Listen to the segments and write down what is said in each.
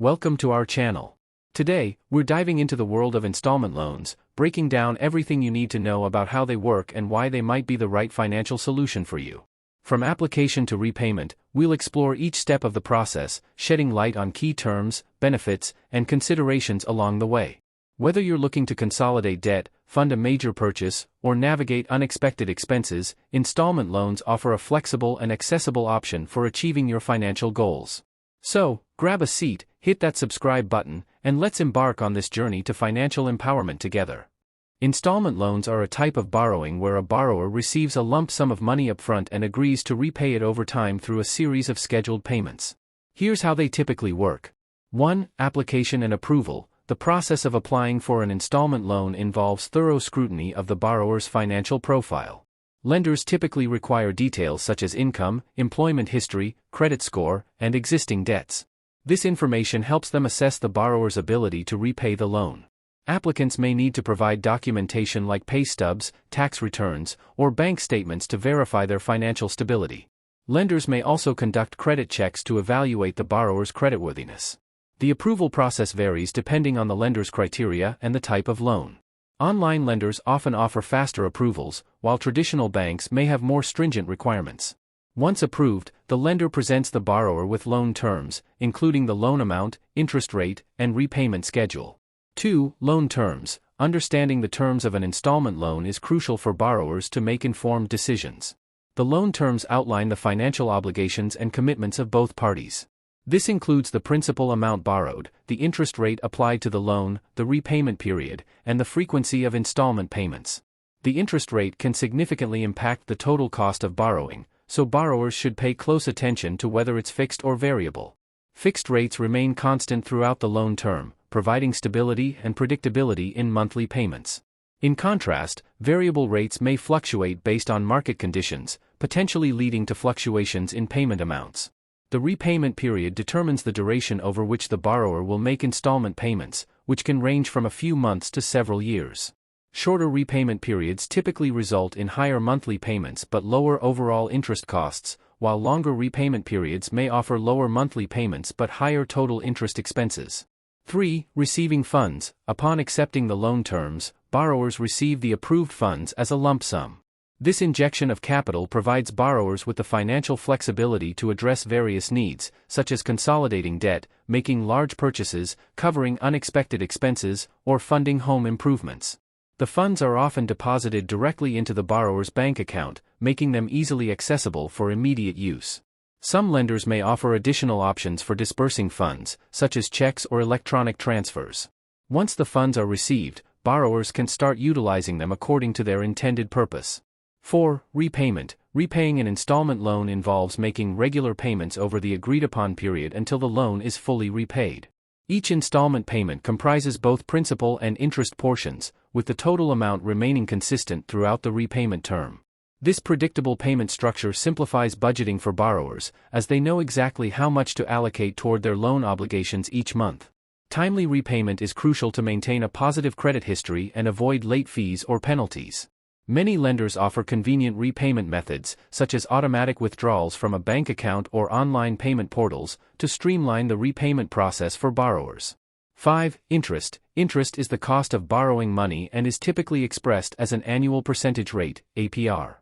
Welcome to our channel. Today, we're diving into the world of installment loans, breaking down everything you need to know about how they work and why they might be the right financial solution for you. From application to repayment, we'll explore each step of the process, shedding light on key terms, benefits, and considerations along the way. Whether you're looking to consolidate debt, fund a major purchase, or navigate unexpected expenses, installment loans offer a flexible and accessible option for achieving your financial goals. So, grab a seat, hit that subscribe button, and let's embark on this journey to financial empowerment together. Installment loans are a type of borrowing where a borrower receives a lump sum of money upfront and agrees to repay it over time through a series of scheduled payments. Here's how they typically work. 1. Application and approval. The process of applying for an installment loan involves thorough scrutiny of the borrower's financial profile. Lenders typically require details such as income, employment history, credit score, and existing debts. This information helps them assess the borrower's ability to repay the loan. Applicants may need to provide documentation like pay stubs, tax returns, or bank statements to verify their financial stability. Lenders may also conduct credit checks to evaluate the borrower's creditworthiness. The approval process varies depending on the lender's criteria and the type of loan. Online lenders often offer faster approvals, while traditional banks may have more stringent requirements. Once approved, the lender presents the borrower with loan terms, including the loan amount, interest rate, and repayment schedule. 2. Loan terms. Understanding the terms of an installment loan is crucial for borrowers to make informed decisions. The loan terms outline the financial obligations and commitments of both parties. This includes the principal amount borrowed, the interest rate applied to the loan, the repayment period, and the frequency of installment payments. The interest rate can significantly impact the total cost of borrowing, so borrowers should pay close attention to whether it's fixed or variable. Fixed rates remain constant throughout the loan term, providing stability and predictability in monthly payments. In contrast, variable rates may fluctuate based on market conditions, potentially leading to fluctuations in payment amounts. The repayment period determines the duration over which the borrower will make installment payments, which can range from a few months to several years. Shorter repayment periods typically result in higher monthly payments but lower overall interest costs, while longer repayment periods may offer lower monthly payments but higher total interest expenses. 3. Receiving funds. Upon accepting the loan terms, borrowers receive the approved funds as a lump sum. This injection of capital provides borrowers with the financial flexibility to address various needs, such as consolidating debt, making large purchases, covering unexpected expenses, or funding home improvements. The funds are often deposited directly into the borrower's bank account, making them easily accessible for immediate use. Some lenders may offer additional options for disbursing funds, such as checks or electronic transfers. Once the funds are received, borrowers can start utilizing them according to their intended purpose. 4. Repayment. Repaying an installment loan involves making regular payments over the agreed-upon period until the loan is fully repaid. Each installment payment comprises both principal and interest portions, with the total amount remaining consistent throughout the repayment term. This predictable payment structure simplifies budgeting for borrowers, as they know exactly how much to allocate toward their loan obligations each month. Timely repayment is crucial to maintain a positive credit history and avoid late fees or penalties. Many lenders offer convenient repayment methods, such as automatic withdrawals from a bank account or online payment portals, to streamline the repayment process for borrowers. 5. Interest. Interest is the cost of borrowing money and is typically expressed as an annual percentage rate, APR.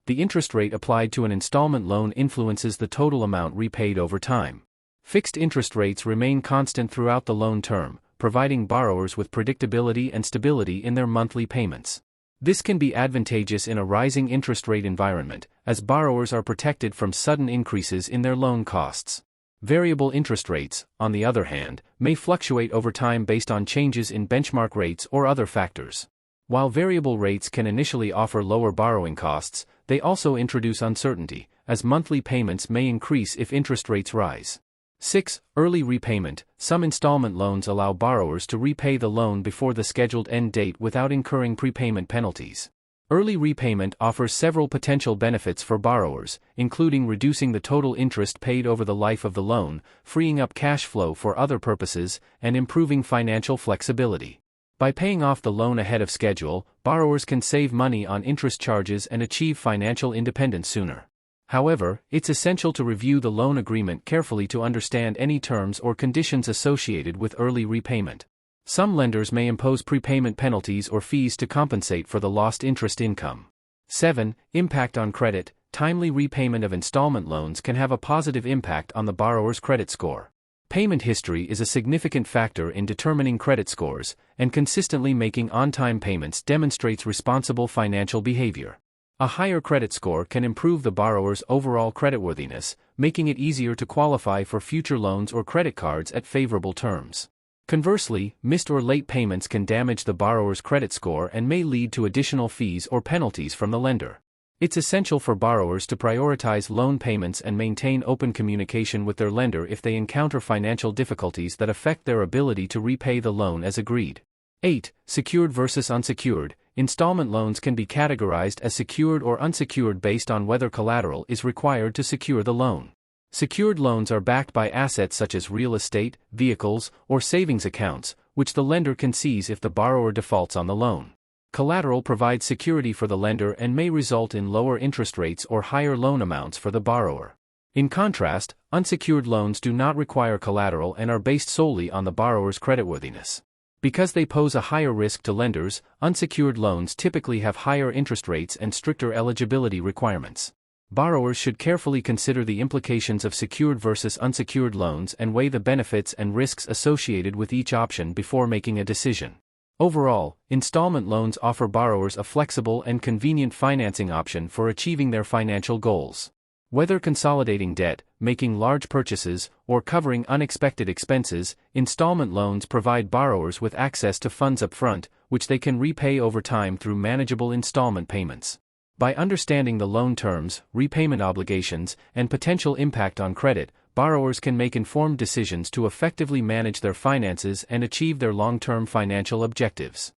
The interest rate applied to an installment loan influences the total amount repaid over time. Fixed interest rates remain constant throughout the loan term, providing borrowers with predictability and stability in their monthly payments. This can be advantageous in a rising interest rate environment, as borrowers are protected from sudden increases in their loan costs. Variable interest rates, on the other hand, may fluctuate over time based on changes in benchmark rates or other factors. While variable rates can initially offer lower borrowing costs, they also introduce uncertainty, as monthly payments may increase if interest rates rise. 6. Early repayment. Some installment loans allow borrowers to repay the loan before the scheduled end date without incurring prepayment penalties. Early repayment offers several potential benefits for borrowers, including reducing the total interest paid over the life of the loan, freeing up cash flow for other purposes, and improving financial flexibility. By paying off the loan ahead of schedule, borrowers can save money on interest charges and achieve financial independence sooner. However, it's essential to review the loan agreement carefully to understand any terms or conditions associated with early repayment. Some lenders may impose prepayment penalties or fees to compensate for the lost interest income. 7. Impact on credit. Timely repayment of installment loans can have a positive impact on the borrower's credit score. Payment history is a significant factor in determining credit scores, and consistently making on-time payments demonstrates responsible financial behavior. A higher credit score can improve the borrower's overall creditworthiness, making it easier to qualify for future loans or credit cards at favorable terms. Conversely, missed or late payments can damage the borrower's credit score and may lead to additional fees or penalties from the lender. It's essential for borrowers to prioritize loan payments and maintain open communication with their lender if they encounter financial difficulties that affect their ability to repay the loan as agreed. 8. Secured versus unsecured. Installment loans can be categorized as secured or unsecured based on whether collateral is required to secure the loan. Secured loans are backed by assets such as real estate, vehicles, or savings accounts, which the lender can seize if the borrower defaults on the loan. Collateral provides security for the lender and may result in lower interest rates or higher loan amounts for the borrower. In contrast, unsecured loans do not require collateral and are based solely on the borrower's creditworthiness. Because they pose a higher risk to lenders, unsecured loans typically have higher interest rates and stricter eligibility requirements. Borrowers should carefully consider the implications of secured versus unsecured loans and weigh the benefits and risks associated with each option before making a decision. Overall, installment loans offer borrowers a flexible and convenient financing option for achieving their financial goals. Whether consolidating debt, making large purchases, or covering unexpected expenses, installment loans provide borrowers with access to funds upfront, which they can repay over time through manageable installment payments. By understanding the loan terms, repayment obligations, and potential impact on credit, borrowers can make informed decisions to effectively manage their finances and achieve their long-term financial objectives.